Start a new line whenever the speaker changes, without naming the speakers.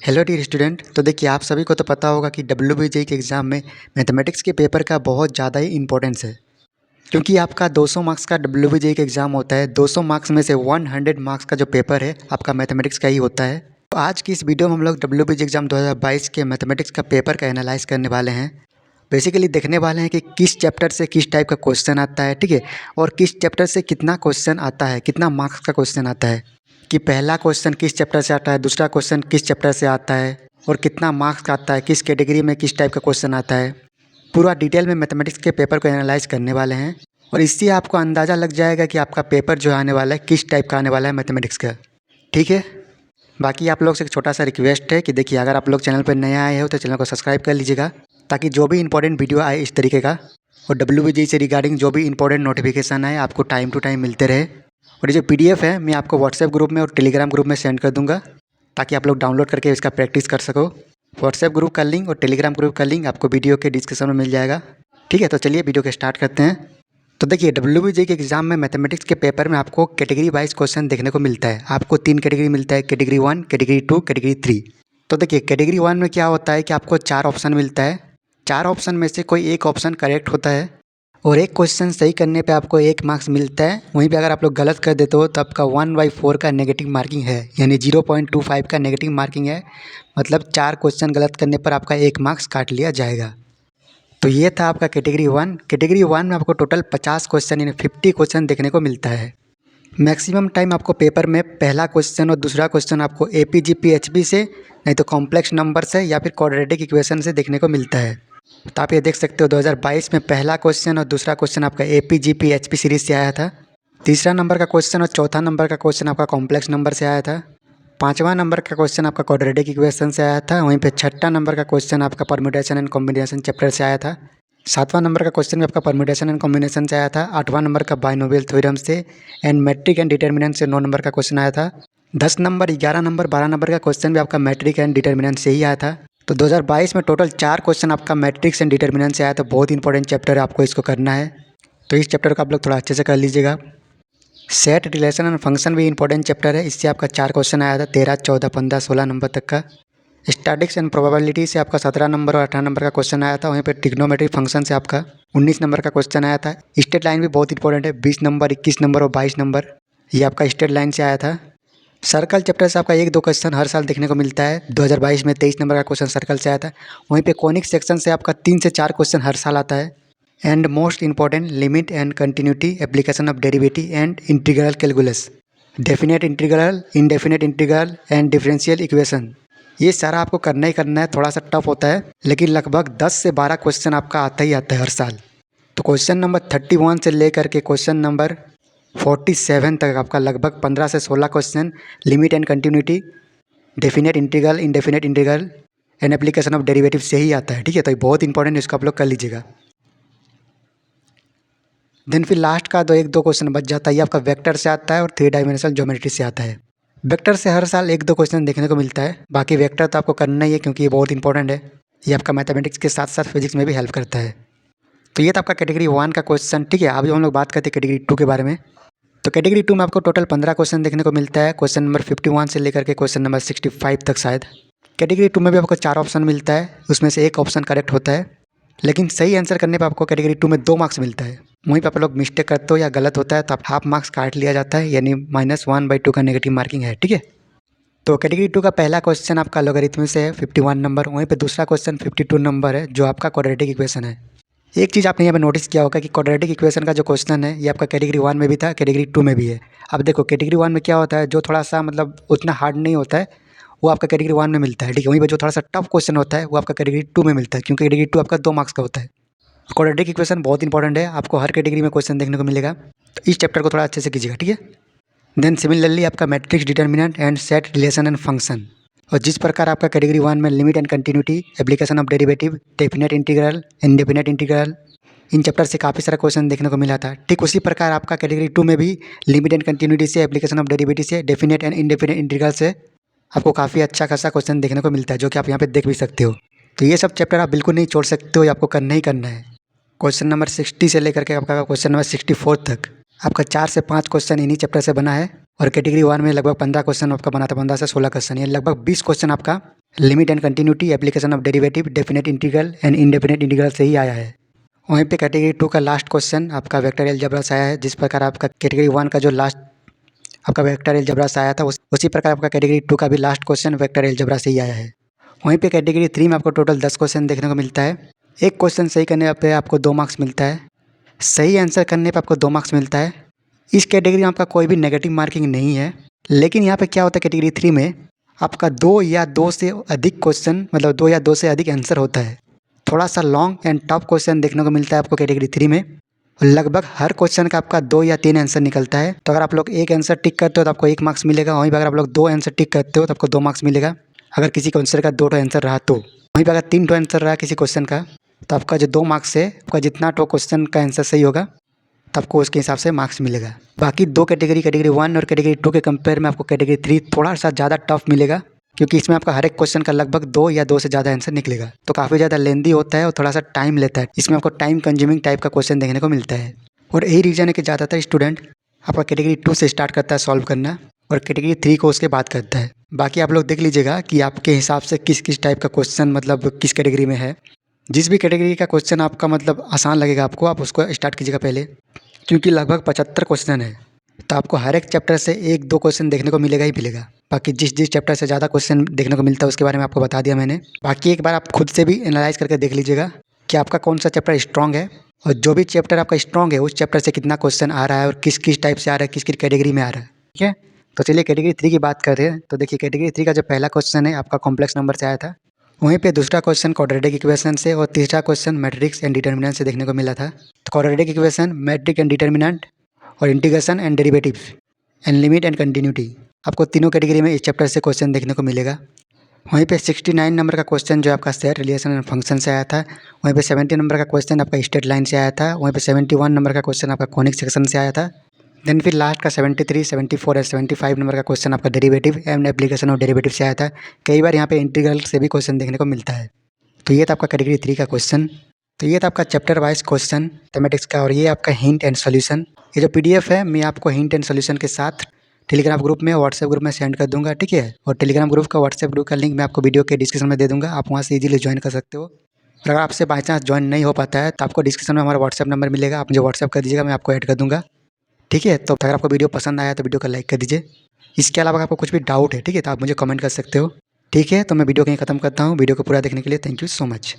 Hello dear student. तो देखिए, आप सभी को तो पता होगा कि WBJE के एग्ज़ाम में मैथमेटिक्स के पेपर का बहुत ज़्यादा ही इम्पोर्टेंस है, क्योंकि आपका 200 मार्क्स का WBJE का एग्ज़ाम होता है। 200 मार्क्स में से 100 मार्क्स का जो पेपर है आपका मैथमेटिक्स का ही होता है। तो आज की इस वीडियो में हम लोग WBJE एग्ज़ाम 2022 के मैथमेटिक्स का पेपर का एनालाइज करने वाले हैं। बेसिकली देखने वाले हैं कि किस चैप्टर से किस टाइप का क्वेश्चन आता है, ठीक है, और किस चैप्टर से कितना क्वेश्चन आता है, कितना मार्क्स का क्वेश्चन आता है, कि पहला क्वेश्चन किस चैप्टर से आता है, दूसरा क्वेश्चन किस चैप्टर से आता है, और कितना मार्क्स का आता है, किस कैटेगरी में किस टाइप का क्वेश्चन आता है। पूरा डिटेल में मैथमेटिक्स के पेपर को एनालाइज करने वाले हैं, और इससे आपको अंदाज़ा लग जाएगा कि आपका पेपर जो आने वाला है किस टाइप का आने वाला है मैथमेटिक्स का, ठीक है। बाकी आप लोग से एक छोटा सा रिक्वेस्ट है कि देखिए, अगर आप लोग चैनल पर नए आए हो तो चैनल को सब्सक्राइब कर लीजिएगा, ताकि जो भी इंपॉर्टेंट वीडियो आए इस तरीके का और WBJE से रिगार्डिंग जो भी इंपॉर्टेंट नोटिफिकेशन आए आपको टाइम टू टाइम मिलते रहे। और ये जो PDF है मैं आपको व्हाट्सएप ग्रुप में और टेलीग्राम ग्रुप में सेंड कर दूंगा, ताकि आप लोग डाउनलोड करके इसका प्रैक्टिस कर सको। व्हाट्सएप ग्रुप का लिंक और टेलीग्राम ग्रुप का लिंक आपको वीडियो के डिस्क्रिप्शन में मिल जाएगा, ठीक है। तो चलिए वीडियो को स्टार्ट करते हैं। तो देखिए, WBJE के एग्ज़ाम में मैथमेटिक्स के पेपर में आपको कैटेगरी वाइज क्वेश्चन देखने को मिलता है। आपको 3 कैटेगरी मिलता है, कैटेगरी 1, कैटेगरी 2, कैटेगरी 3। तो देखिए, कैटेगरी 1 में क्या होता है कि आपको 4 ऑप्शन मिलता है। 4 ऑप्शन में से कोई एक ऑप्शन करेक्ट होता है, और एक क्वेश्चन सही करने पे आपको 1 मार्क्स मिलता है। वहीं पे अगर आप लोग गलत कर देते हो तो आपका 1/4 का नेगेटिव मार्किंग है, यानी 0.25 का नेगेटिव मार्किंग है। मतलब 4 क्वेश्चन गलत करने पर आपका 1 मार्क्स काट लिया जाएगा। तो ये था आपका कैटेगरी 1। कैटेगरी 1 में आपको टोटल 50 क्वेश्चन यानी 50 क्वेश्चन देखने को मिलता है। मैक्सिमम टाइम आपको पेपर में पहला क्वेश्चन और दूसरा क्वेश्चन आपको APG-PHB से, नहीं तो कॉम्प्लेक्स नंबर से या फिर क्वाड्रेटिक इक्वेशन से देखने को मिलता है। तो आप ये देख सकते हो 2022 में पहला क्वेश्चन और दूसरा क्वेश्चन आपका APG-PHB सीरीज से आया था। तीसरा नंबर का क्वेश्चन और चौथा नंबर का क्वेश्चन आपका कॉम्प्लेक्स नंबर से आया था। पाँचवा नंबर का क्वेश्चन आपका क्वाड्रेटिक इक्वेशन से आया था। वहीं पे छठा नंबर का क्वेश्चन आपका परम्यूटेशन एंड कॉम्बिनेशन चैप्टर से आया था। सातवां नंबर का क्वेश्चन भी आपका परम्यूटेशन एंड कॉम्बिनेशन से आया था। आठवां नंबर का बाइनोमियल थ्योरम से एंड मैट्रिक एंड डिटर्मिनेंट से 9 नंबर का क्वेश्चन आया था। 10 नंबर, 11 नंबर, 12 नंबर का क्वेश्चन भी आपका मैट्रिक एंड डिटर्मिनेंट से ही आया था। तो 2022 में टोटल 4 क्वेश्चन आपका मैट्रिक्स एंड डिटर्मिनेंट से आया। तो बहुत इंपॉर्टेंट चैप्टर है, आपको इसको करना है। तो इस चैप्टर को आप लोग थोड़ा अच्छे से कर लीजिएगा। सेट, रिलेशन एंड फंक्शन भी इंपॉर्टेंट चैप्टर है। इससे आपका 4 क्वेश्चन आया था, 13, 14, 15, 16 नंबर तक का। स्टैटिक्स एंड प्रोबेबिलिटी से आपका 17 नंबर और 18 नंबर का क्वेश्चन आया था। वहीं पे ट्रिग्नोमेट्रिक फंक्शन से आपका 19 नंबर का क्वेश्चन आया था। स्ट्रेट लाइन भी बहुत इंपॉर्टेंट है, 20 नंबर, 21 नंबर और 22 नंबर, ये आपका स्ट्रेट लाइन से आया था। सर्कल चैप्टर से आपका 1-2 क्वेश्चन हर साल देखने को मिलता है। 2022 में 23 नंबर का क्वेश्चन सर्कल से आया था। वहीं पे कॉनिक सेक्शन से आपका 3 से 4 क्वेश्चन हर साल आता है। And most important, limit and continuity, application of derivative and integral calculus, definite integral, indefinite integral and differential equation, ये सारा आपको करना ही करना है। थोड़ा सा टफ होता है, लेकिन लगभग 10 से 12 क्वेश्चन आपका आता ही आता है हर साल। तो क्वेश्चन नंबर 31 से लेकर के क्वेश्चन नंबर 47 तक आपका लगभग 15 से 16 question limit and continuity, definite integral, indefinite integral and application of derivative से ही आता है, ठीक है। तो ये बहुत इंपॉर्टेंट है, इसको आप लोग कर लीजिएगा। देन फिर लास्ट का 1-2 क्वेश्चन बच जाता है, ये आपका वेक्टर से आता है और 3 डायमेंशनल ज्योमेट्री से आता है। वेक्टर से हर साल 1-2 क्वेश्चन देखने को मिलता है। बाकी वेक्टर तो आपको करना ही है, क्योंकि ये बहुत इंपॉर्टेंट है। ये आपका मैथमेटिक्स के साथ साथ फिजिक्स में भी हेल्प करता है। तो ये था आपका कैटेगरी 1 का क्वेश्चन, ठीक है। अभी हम लोग बात करते हैं कैटेगरी 2 के बारे में। तो कैटेगरी 2 में आपको टोटल 15 क्वेश्चन देखने को मिलता है। क्वेश्चन नंबर 51 से लेकर के क्वेश्चन नंबर 65 तक शायद। कैटेगरी 2 में भी आपको 4 ऑप्शन मिलता है, उसमें से एक ऑप्शन करेक्ट होता है, लेकिन सही आंसर करने पर आपको कैटेगरी 2 में 2 मार्क्स मिलता है। वहीं पर आप लोग मिस्टेक करते हो या गलत होता है तो आप हाफ मार्क्स काट लिया जाता है, यानी -1/2 का नेगेटिव मार्किंग है, ठीक है। तो कैटेगरी 2 का पहला क्वेश्चन आपका लॉगरिथम से है 51 नंबर। वहीं पे दूसरा क्वेश्चन 52 नंबर है, जो आपका क्वाड्रेटिक इक्वेशन है। एक चीज़ आपने यहाँ पे नोटिस किया होगा कि क्वाड्रेटिक इक्वेशन का जो क्वेश्चन है ये आपका कैटेगरी 1 में भी था, कैटेगरी 2 में भी है। अब देखो, कैटेगरी 1 में क्या होता है, जो थोड़ा सा मतलब उतना हार्ड नहीं होता है वो आपका कैटेगरी 1 में मिलता है, ठीक है। वहीं पर जो थोड़ा सा टफ क्वेश्चन होता है वो आपका कैटेगरी 2 में मिलता है, क्योंकि कैटेगरी 2 आपका 2 मार्क्स का होता है। क्वाड्रेटिक इक्वेशन बहुत इंपॉर्टेंट है, आपको हर कैटेगरी में क्वेश्चन देखने को मिलेगा। तो इस चैप्टर को थोड़ा अच्छे से कीजिएगा, ठीक है। देन सिमिलरली आपका matrix, determinant and set, relation and function, और जिस प्रकार आपका कैटेगरी 1 में limit and continuity, application of derivative, definite integral, indefinite integral, in chapter से काफ़ी सारा क्वेश्चन देखने को मिला था, ठीक उसी प्रकार आपका कैटेगरी 2 में भी लिमिट एंड कंटिन्यूटी से, एप्लीकेशन ऑफ डेरिवेटिव से, डेफिनेट एंड इनडेफिनेट इंटीग्रल से आपको काफ़ी अच्छा खासा क्वेश्चन देखने को मिलता है, जो कि आप यहाँ पे देख भी सकते हो। तो ये सब चैप्टर आप बिल्कुल नहीं छोड़ सकते हो, ये आपको करना ही करना है। क्वेश्चन नंबर 60 से लेकर के आपका क्वेश्चन नंबर 64 तक आपका 4 से 5 क्वेश्चन इन्हीं चैप्टर से बना है। और कैटेगरी 1 में लगभग 15 क्वेश्चन आपका बना था, 15 से 16 क्वेश्चन, ये लगभग 20 क्वेश्चन आपका limit and continuity, application of derivative, definite integral and indefinite integral से ही आया है। वहीं पे कैटेगरी 2 का लास्ट क्वेश्चन आपका वेक्टर अलजेब्रा से आया है। जिस प्रकार आपका कैटेगरी 1 का जो लास्ट आपका वेक्टर अलजेब्रा से आया था, उसी प्रकार आपका कैटेगरी 2 का भी लास्ट क्वेश्चन वेक्टर अलजेब्रा से ही आया है। वहीं पे कैटेगरी 3 में आपको टोटल 10 क्वेश्चन देखने को मिलता है। एक क्वेश्चन सही करने पे आपको 2 मार्क्स मिलता है, सही आंसर करने पे आपको 2 मार्क्स मिलता है। इस कैटेगरी में आपका कोई भी नेगेटिव मार्किंग नहीं है। लेकिन यहाँ पे क्या होता है, कैटेगरी 3 में आपका 2 या 2 से अधिक क्वेश्चन, मतलब 2 या 2 से अधिक आंसर होता है। थोड़ा सा लॉन्ग एंड टफ क्वेश्चन देखने को मिलता है आपको कैटेगरी 3 में। लगभग हर क्वेश्चन का आपका 2 या 3 आंसर निकलता है। तो अगर आप लोग एक आंसर टिक करते हो तो आपको 1 मार्क्स मिलेगा। वहीं पर अगर आप लोग 2 आंसर टिक करते हो तो आपको 2 मार्क्स मिलेगा। अगर किसी क्वेश्चन का 2 आंसर रहा तो वहीं पर अगर 3 आंसर रहा किसी क्वेश्चन का, तो आपका जो 2 मार्क्स है, आपका जितना क्वेश्चन का आंसर सही होगा तो आपको उसके हिसाब से मार्क्स मिलेगा। बाकी 2 कैटेगरी 1 और कैटेगरी 2 के कंपेयर में आपको कैटेगरी 3 थोड़ा सा ज़्यादा टफ मिलेगा, क्योंकि इसमें आपका हर एक क्वेश्चन का लगभग 2 या 2 से ज़्यादा आंसर निकलेगा। तो काफ़ी ज़्यादा लेंदी होता है और थोड़ा सा टाइम लेता है। इसमें आपको टाइम कंज्यूमिंग टाइप का क्वेश्चन देखने को मिलता है। और यही रीज़न है कि ज़्यादातर स्टूडेंट आपका कैटेगरी 2 से स्टार्ट करता है सॉल्व करना और कैटेगरी 3 को उसके बाद करता है। बाकी आप लोग देख लीजिएगा कि आपके हिसाब से किस किस टाइप का क्वेश्चन मतलब किस कैटेगरी में है। जिस भी कैटेगरी का क्वेश्चन आपका मतलब आसान लगेगा आपको, आप उसको स्टार्ट कीजिएगा पहले, क्योंकि लगभग 75 क्वेश्चन है। तो आपको हर एक चैप्टर से 1-2 क्वेश्चन देखने को मिलेगा ही मिलेगा। बाकी जिस जिस चैप्टर से ज़्यादा क्वेश्चन देखने को मिलता है उसके बारे में आपको बता दिया मैंने। बाकी एक बार आप खुद से भी एनालाइज करके देख लीजिएगा कि आपका कौन सा चैप्टर स्ट्रॉन्ग है, और जो भी चैप्टर आपका स्ट्रॉन्ग है उस चैप्टर से कितना क्वेश्चन आ रहा है और किस किस टाइप से आ रहा है, किस किस कैटेगरी में आ रहा है। ठीक है, तो चलिए कैटेगरी 3 की बात कर रहे हैं। तो देखिए कैटेगरी 3 का जो पहला क्वेश्चन है आपका कॉम्प्लेक्स नंबर से आया था। वहीं पे दूसरा क्वेश्चन क्वाड्रेटिक इक्वेशन से और तीसरा क्वेश्चन मैट्रिक्स एंड डिटर्मिनेंट से देखने को मिला था। तो quadratic equation, matrix and determinant और integration and derivatives and limit and continuity, आपको तीनों कैटेगरी में इस चैप्टर से क्वेश्चन देखने को मिलेगा। वहीं पे 69 नंबर का क्वेश्चन जो आपका सेट रिलेशन एंड फंक्शन से आया था। वहीं पे 70 नंबर का क्वेश्चन आपका स्ट्रेट लाइन से आया था। वहीं पे 71 नंबर का क्वेश्चन आपका कॉनिक सेक्शन से आया था। देन फिर लास्ट का 73, 74 और 75 नंबर का क्वेश्चन आपका derivative and application of derivative से आया था। कई बार यहाँ पे इंटीग्रल से भी क्वेश्चन देखने को मिलता है। तो ये था आपका कैटेगरी 3 का क्वेश्चन। तो ये था आपका चैप्टर वाइज क्वेश्चन मैथमेटिक्स का, और ये आपका हिंट एंड सॉल्यूशन। ये जो PDF है मैं आपको हिंट एंड सॉल्यूशन के साथ टेलीग्राम ग्रुप में, व्हाट्सएप ग्रुप में सेंड कर दूंगा। ठीक है, और टेलीग्राम ग्रुप का व्हाट्सएप ग्रुप का लिंक मैं आपको वीडियो के डिस्क्रिप्शन में दे दूंगा, आप वहाँ से इजीली ज्वाइन कर सकते हो। और अगर आपसे बाई चांस ज्वाइन नहीं हो पाता है तो आपको डिस्क्रिप्शन में हमारा व्हाट्सएप नंबर मिलेगा, आप मुझे व्हाट्सएप कर दीजिएगा, मैं आपको ऐड कर दूंगा। ठीक है, तो अगर आपको वीडियो पसंद आया तो वीडियो को लाइक कर दीजिए। इसके अलावा आपको कुछ भी डाउट है, ठीक है, तो आप मुझे कमेंट कर सकते हो। ठीक है, तो मैं वीडियो कहीं ख़त्म करता हूँ। वीडियो को पूरा देखने के लिए थैंक यू सो मच।